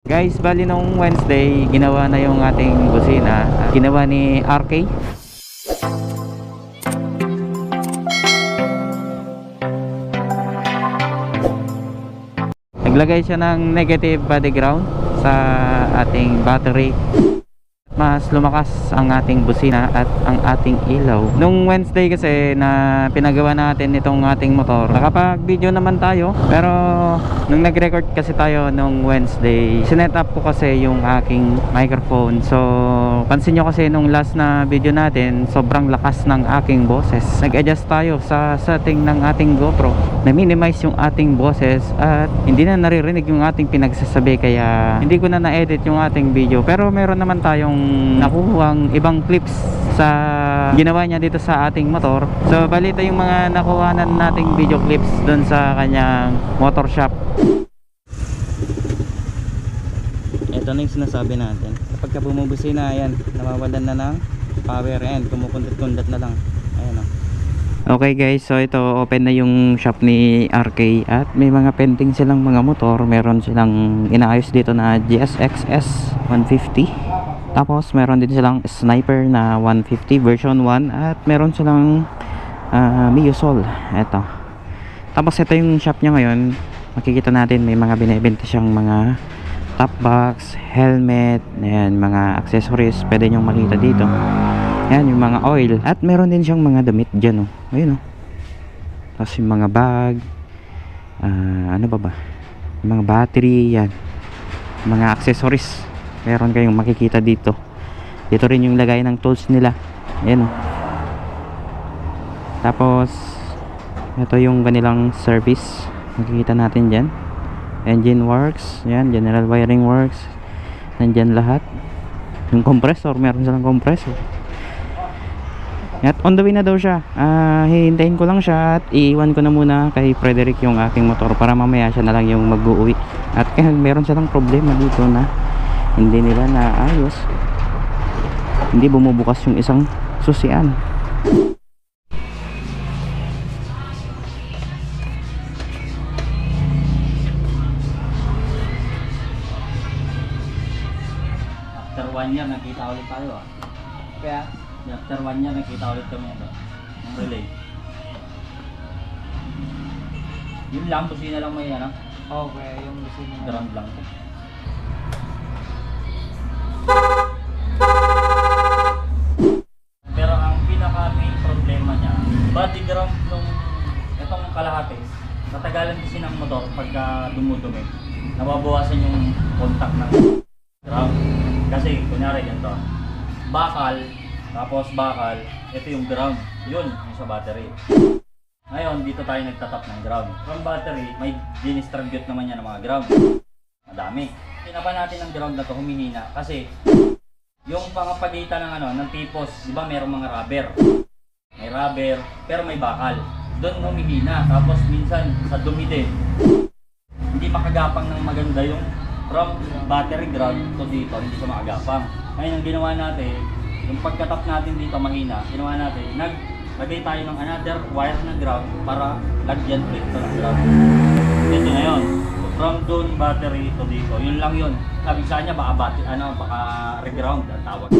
Guys, bali nung Wednesday, ginawa na yung ating busina. Ginawa ni RK. Naglagay siya ng negative body ground sa ating battery. Mas lumakas ang ating busina at ang ating ilaw. Nung Wednesday kasi na pinagawa natin itong ating motor, nakapag video naman tayo, pero nung nag-record kasi tayo nung Wednesday, sinet up ko kasi yung aking microphone. So pansin nyo kasi nung last na video natin, sobrang lakas ng aking boses. Nag-adjust tayo sa setting ng ating GoPro na minimize yung ating boses at hindi na naririnig yung ating pinagsasabi, kaya hindi ko na na-edit yung ating video. Pero meron naman tayong nakuhang ibang clips sa ginawa niya dito sa ating motor. So balita yung mga nakuhanan nating video clips doon sa kanyang motor shop. Ito na yung sinasabi natin, kapag bumubusina, ayan, nawawalan na ng power and kumukundat-kundat na lang. Ayan o. Okay guys, so ito open na yung shop ni RK at may mga pending silang mga motor. Meron silang inaayos dito na GSX-S 150. Tapos meron din silang Sniper na 150 version 1 at meron silang Mio Sol. Ito. Tapos ito yung shop niya ngayon. Makikita natin may mga binibenta siyang mga top box, helmet, ayan, mga accessories. Pwede nyo makita dito. Ayan, yung mga oil. At meron din siyang mga damit dyan. Oh. Ayun oh. Tapos yung mga bag. Ano ba? Yung mga battery. Yan. Mga accessories. Meron kayong makikita dito. Dito rin yung lagay ng tools nila. Ayan oh. Tapos ito yung kanilang service. Makikita natin dyan. Engine works. Ayan, general wiring works. Nandyan lahat. Yung compressor, meron silang compressor. At on the way na daw siya. Hihintayin ko lang siya at iiwan ko na muna kay Frederick yung aking motor para mamaya siya na lang yung mag-uwi. At kaya meron silang problema dito na hindi nila naayos. Hindi bumubukas yung isang susian. After 1 year nakita ulit tayo ah. Kaya After 1 year nakita ulit kami ito ng relay. Yun lang, busina lang may ano. okay, yung busina. Ground lang. Pero ang pinaka main problema niya, body ground nung itong kalahati, natagalan kasi ng motor pagka dumudumi. Nababawasan yung contact ng ground. Kasi kunyari ganito, bakal, tapos bakal, ito yung ground, yun yung sa battery. Ngayon, dito tayo nagtatap ng ground. From battery, may dinistribute naman yan ng mga ground. Madami. Tinapan natin ng ground na to, humihina. Kasi, yung pangapagitan ng ng tipos, di ba merong mga rubber. May rubber, pero may bakal. Doon humihina. Tapos minsan, sa dumi din. Hindi makagapang ng maganda yung from battery ground to dito, hindi siya makagapang. Ngayon, ang ginawa natin, yung pagkatap natin dito mahina, ginawa natin, naglagay tayo ng another wire na ground para lagyan ulit ito ng ground. Ito na yun. From doon battery to dito, yun lang yun. Sabi sa kanya baka baka reground ang tawag.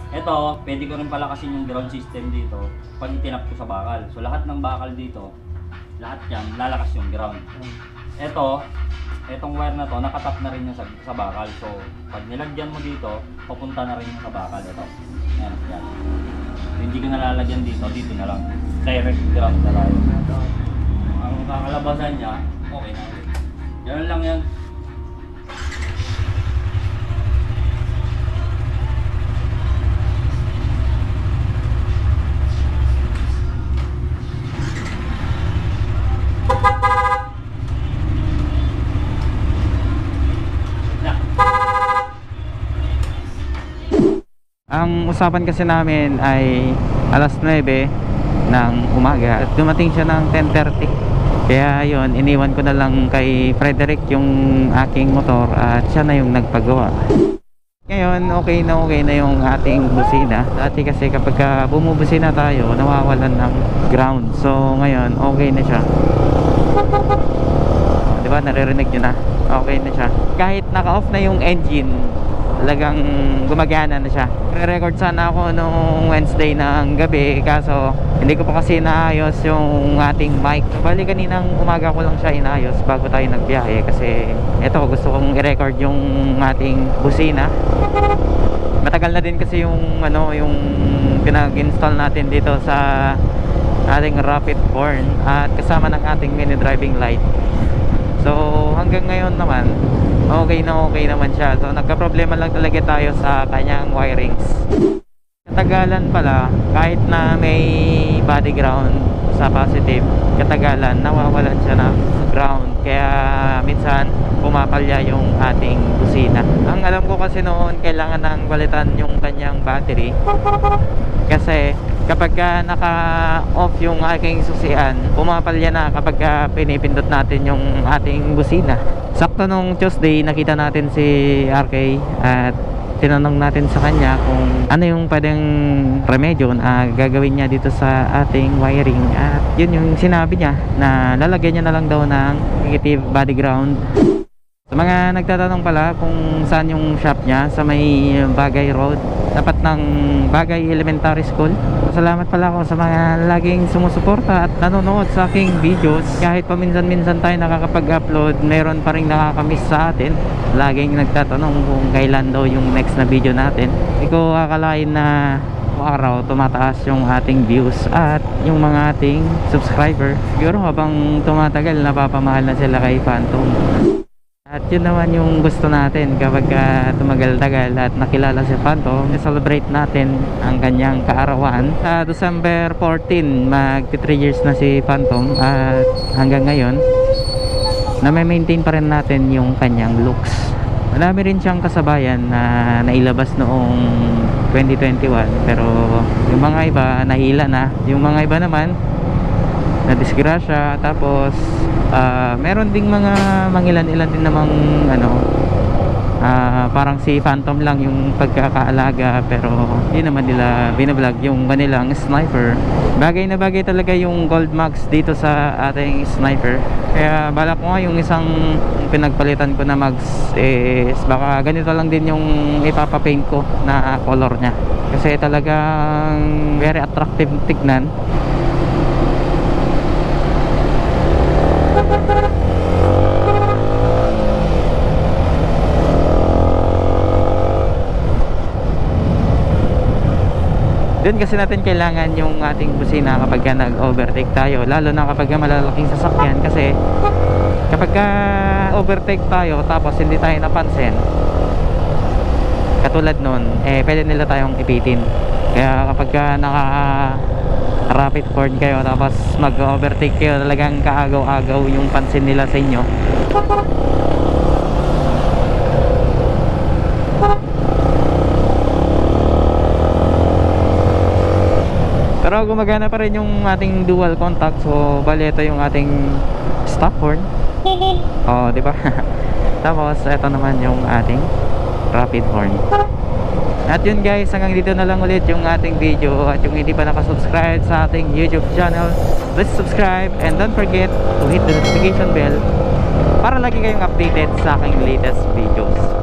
Ito, pwede ko rin palakasin yung ground system dito pag itinap ko sa bakal. So lahat ng bakal dito, lahat yan lalakas yung ground. Etong wire na to, nakatap na rin yung sa bakal. So pag nilagyan mo dito, papunta na rin yung sa bakal. Ito. Yan, yan. So, hindi ko nalalagyan dito, dito na lang. Direct ground na tayo. Ang kakalabasan niya, okay na. Ganun lang yan. Ang usapan kasi namin ay alas 9 ng umaga at dumating siya ng 10:30. Kaya yon, iniwan ko na lang kay Frederick yung aking motor at siya na yung nagpagawa. Ngayon okay na yung ating busina. Dati kasi kapag bumubusina tayo, nawawalan ng ground. So ngayon okay na siya. Diba, naririnig nyo na. okay na siya. Kahit naka-off na yung engine, talagang gumagana na siya. Re-record sana ako nung Wednesday ng gabi, kaso hindi ko pa kasi naayos yung ating mic. Bali kaninang umaga ko lang siya inayos bago tayo nagbiyahe, kasi eto, gusto kong i-record yung ating busina. Matagal na din kasi yung yung pinag-install natin dito sa ating rapid horn at kasama ng ating mini driving light. So hanggang ngayon naman okay naman siya. So nagka-problema lang talaga tayo sa kanyang wirings. Katagalan pala, kahit na may body ground sa positive, katagalan nawawalan siya ng ground, kaya minsan pumapalya yung ating busina. Ang alam ko kasi noon, kailangan nang palitan yung kanyang battery, kasi kapag naka-off yung aking susian, pumapalya na kapag pinipindot natin yung ating busina. Sakto nung Tuesday, nakita natin si RK at tinanong natin sa kanya kung ano yung pwedeng remedyo na gagawin niya dito sa ating wiring, at yun yung sinabi niya, na lalagyan niya na lang daw ng negative body ground. Sa mga nagtatanong pala kung saan yung shop niya, sa may Bagay Road, tapat ng Bagay Elementary School. Salamat pala ako sa mga laging sumusuporta at nanonood sa aking videos. Kahit paminsan-minsan tayo nakakapag-upload, meron pa rin nakakamiss sa atin. Laging nagtatanong kung kailan daw yung next na video natin. Hindi ko akalain na araw tumataas yung ating views at yung mga ating subscriber. Siguro habang tumatagal, napapamahal na sila kay Phantom. At yun naman yung gusto natin, kapag tumagal-tagal at nakilala si Phantom, celebrate natin ang kanyang kaarawan. Sa December 14, magti 3 years na si Phantom, at hanggang ngayon na-maintain pa rin natin yung kanyang looks. Marami rin siyang kasabayan na nailabas noong 2021, pero yung mga iba nahila na, yung mga iba naman na disgrasya. Tapos meron ding mga mangilan-ilan din namang parang si Phantom lang yung pagkakaalaga, pero hindi naman nila binablog yung kanilang sniper. Bagay na bagay talaga yung gold max dito sa ating sniper, kaya balak ko nga yung isang pinagpalitan ko na mags is baka ganito lang din yung ipapapaint ko na color nya, kasi talagang very attractive tignan. Doon kasi natin kailangan yung ating busina kapag nag-overtake tayo, lalo na kapag malalaking sasakyan, kasi kapag overtake tayo tapos hindi tayo napansin, katulad nun, pwede nila tayong ipitin. Kaya kapag naka rapid forward kayo tapos mag-overtake kayo, talagang kaagaw-agaw yung pansin nila sa inyo. Pero gumagana pa rin yung ating dual contact. So bali ito yung ating stop horn. Oh, di ba? Tapos ito naman yung ating rapid horn. At yun guys, hanggang dito na lang ulit yung ating video. At yung hindi pa nakasubscribe sa ating YouTube channel, please subscribe and don't forget to hit the notification bell para lagi kayong updated sa aking latest videos.